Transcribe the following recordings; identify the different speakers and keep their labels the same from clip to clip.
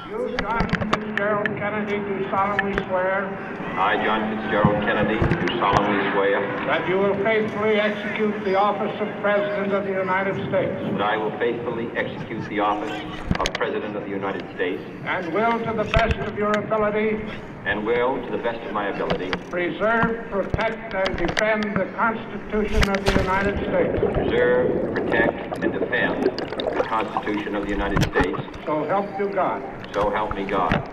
Speaker 1: You, John Fitzgerald Kennedy, do solemnly swear
Speaker 2: I, John Fitzgerald Kennedy, do solemnly swear
Speaker 1: that you will faithfully execute the office of President of the United States
Speaker 2: that I will faithfully execute the office of President of the United States
Speaker 1: and will, to the best of your ability,
Speaker 2: and will, to the best of my ability,
Speaker 1: preserve, protect, and defend the Constitution of the United States.
Speaker 2: preserve, protect, and defend the Constitution of the United States.
Speaker 1: So help you God.
Speaker 2: So help me God.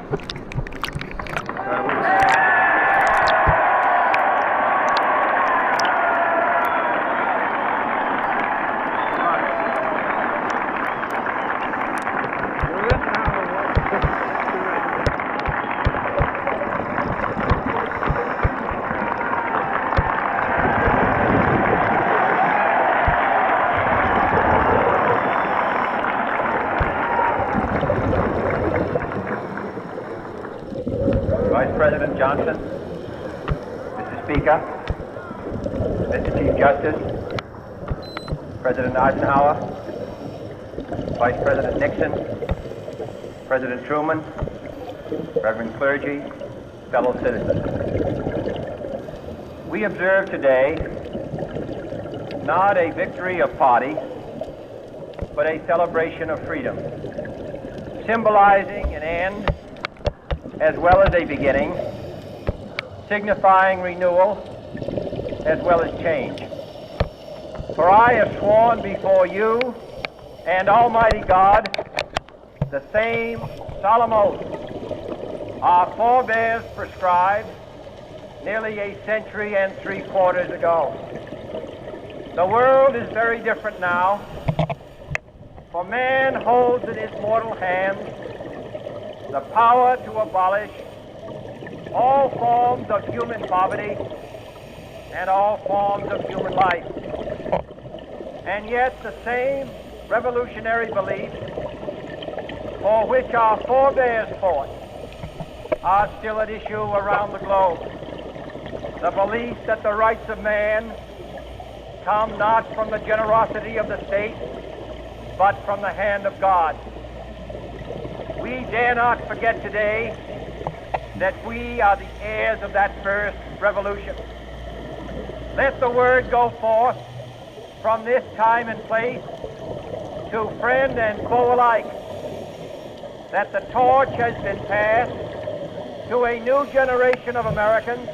Speaker 3: Vice President Johnson, Mr. Speaker, Mr. Chief Justice, President Eisenhower, Vice President Nixon, President Truman, Reverend clergy, fellow citizens. We observe today not a victory of party, but a celebration of freedom, symbolizing an end as well as a beginning, signifying renewal as well as change. For I have sworn before you and Almighty God the same solemn oath our forebears prescribed nearly a century and 3/4 ago. The world is very different now, for man holds in his mortal hands the power to abolish all forms of human poverty and all forms of human life. And yet the same revolutionary beliefs for which our forebears fought are still at issue around the globe. The belief that the rights of man come not from the generosity of the state, but from the hand of God. We dare not forget today that we are the heirs of that first revolution. Let the word go forth from this time and place to friend and foe alike that the torch has been passed to a new generation of Americans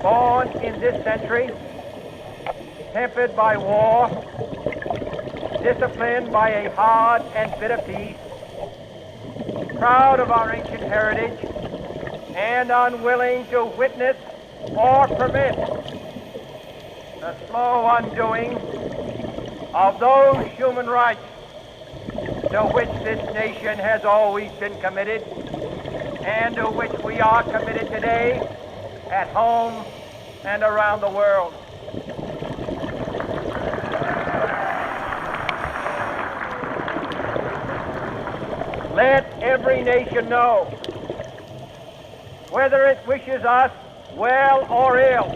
Speaker 3: born in this century, tempered by war, disciplined by a hard and bitter peace, proud of our ancient heritage, and unwilling to witness or permit the slow undoing of those human rights to which this nation has always been committed and to which we are committed today at home and around the world. Let every nation know, whether it wishes us well or ill,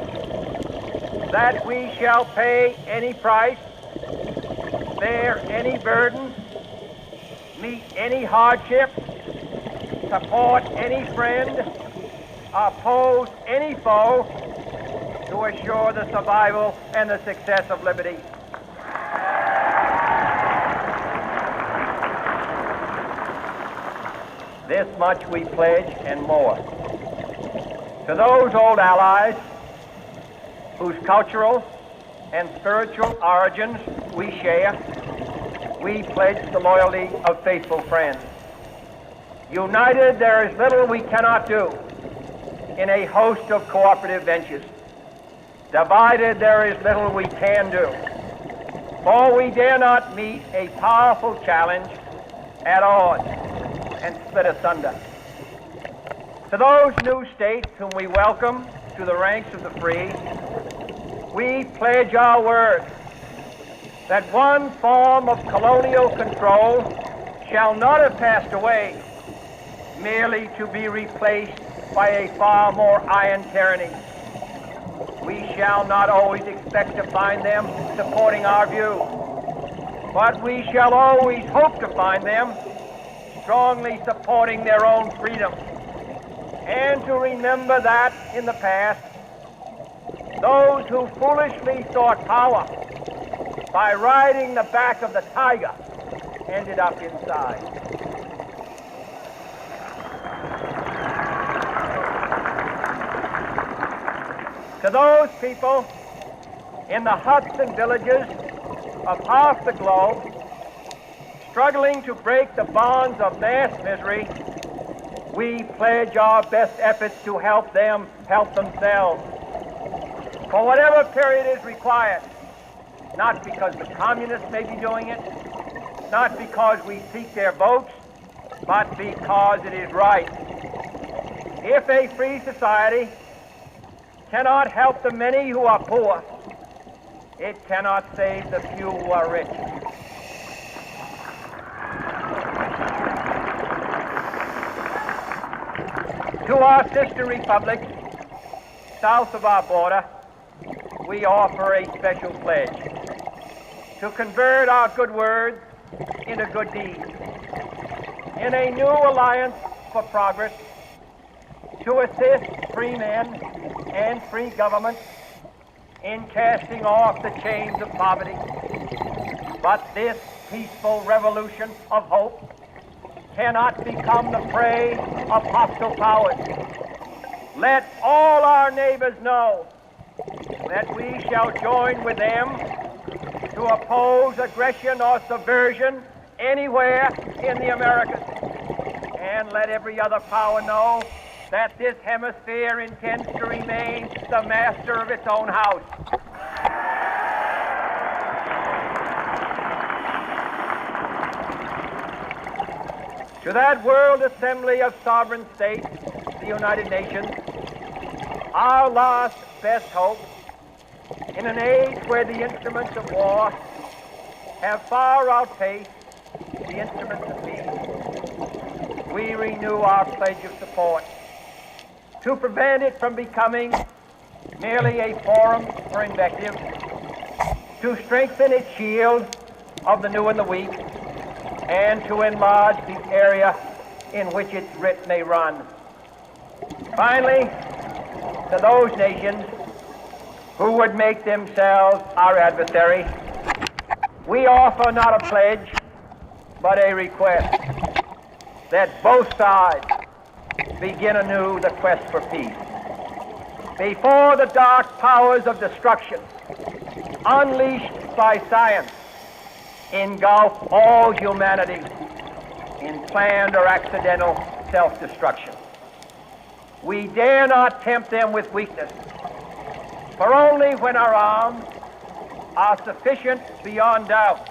Speaker 3: that we shall pay any price, bear any burden, meet any hardship, support any friend, oppose any foe to assure the survival and the success of liberty. This much we pledge and more. To those old allies whose cultural and spiritual origins we share, we pledge the loyalty of faithful friends. United, there is little we cannot do in a host of cooperative ventures. Divided, there is little we can do, for we dare not meet a powerful challenge at odds and split asunder. To those new states whom we welcome to the ranks of the free, we pledge our word that one form of colonial control shall not have passed away, merely to be replaced by a far more iron tyranny. We shall not always expect to find them supporting our view, but we shall always hope to find them strongly supporting their own freedom, and to remember that in the past, those who foolishly sought power by riding the back of the tiger ended up inside. To those people in the huts and villages of half the globe, struggling to break the bonds of mass misery, we pledge our best efforts to help them help themselves. For whatever period is required, not because the communists may be doing it, not because we seek their votes, but because it is right. If a free society cannot help the many who are poor, it cannot save the few who are rich. To our sister republics south of our border, we offer a special pledge to convert our good words into good deeds, in a new alliance for progress, to assist free men and free governments in casting off the chains of poverty. But this peaceful revolution of hope cannot become the prey of hostile powers. Let all our neighbors know that we shall join with them to oppose aggression or subversion anywhere in the Americas. And let every other power know that this hemisphere intends to remain the master of its own house. To that World Assembly of Sovereign States, the United Nations, our last best hope, in an age where the instruments of war have far outpaced the instruments of peace, we renew our pledge of support to prevent it from becoming merely a forum for invective, to strengthen its shield of the new and the weak, and to enlarge the area in which its writ may run. Finally, to those nations who would make themselves our adversary, we offer not a pledge, but a request that both sides begin anew the quest for peace. Before the dark powers of destruction, unleashed by science, engulf all humanity in planned or accidental self-destruction. We dare not tempt them with weakness, for only when our arms are sufficient beyond doubt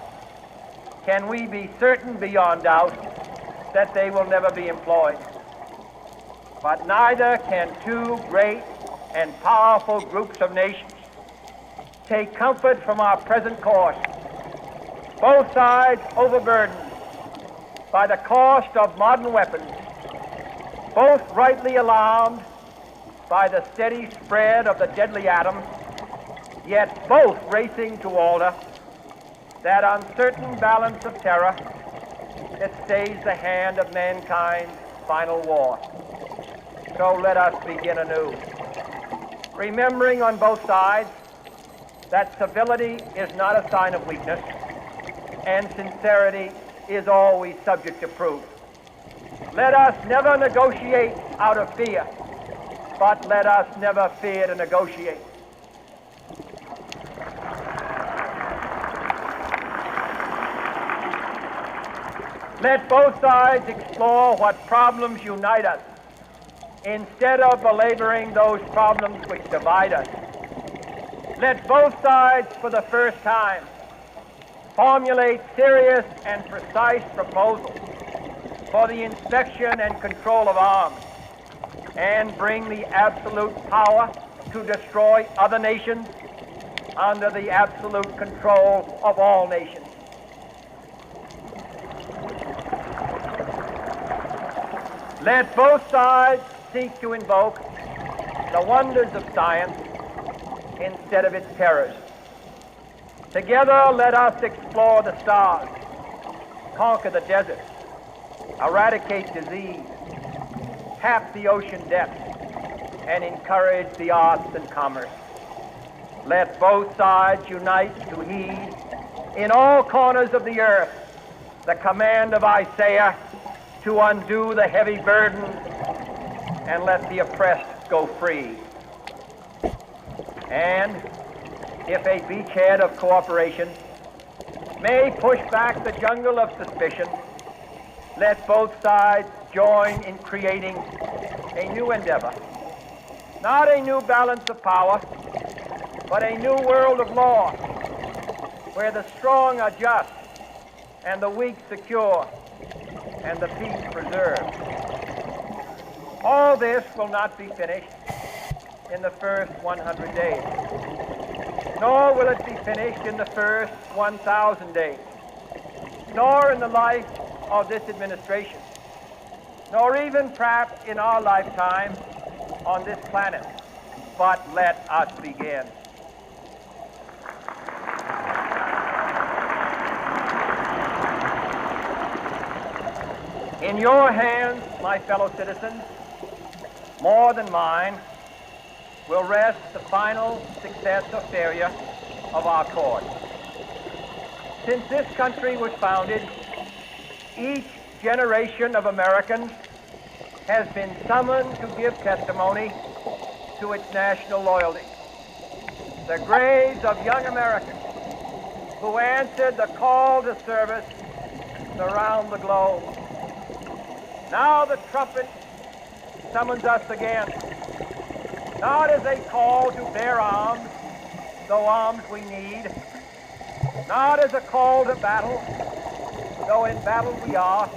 Speaker 3: can we be certain beyond doubt that they will never be employed. But neither can two great and powerful groups of nations take comfort from our present course, both sides overburdened by the cost of modern weapons, both rightly alarmed by the steady spread of the deadly atom, yet both racing to alter that uncertain balance of terror that stays the hand of mankind's final war. So let us begin anew, remembering on both sides that civility is not a sign of weakness, and sincerity is always subject to proof. Let us never negotiate out of fear, but let us never fear to negotiate. Let both sides explore what problems unite us, instead of belaboring those problems which divide us. Let both sides, for the first time, formulate serious and precise proposals for the inspection and control of arms, and bring the absolute power to destroy other nations under the absolute control of all nations. Let both sides seek to invoke the wonders of science instead of its terrors. Together, let us explore the stars, conquer the deserts, eradicate disease, tap the ocean depths, and encourage the arts and commerce. Let both sides unite to heed in all corners of the earth the command of Isaiah to undo the heavy burden and let the oppressed go free. And if a beachhead of cooperation may push back the jungle of suspicion, let both sides join in creating a new endeavor. Not a new balance of power, but a new world of law, where the strong are just, and the weak secure, and the peace preserved. All this will not be finished in the first 100 days, nor will it be finished in the first 1,000 days, nor in the life of this administration, nor even perhaps in our lifetime on this planet. But let us begin. In your hands, my fellow citizens, more than mine, will rest the final success or failure of our cause. Since this country was founded, each generation of Americans has been summoned to give testimony to its national loyalty. The graves of young Americans who answered the call to service surround the globe. Now the trumpet summons us again, not as a call to bear arms, though arms we need, not as a call to battle, though in battle we are,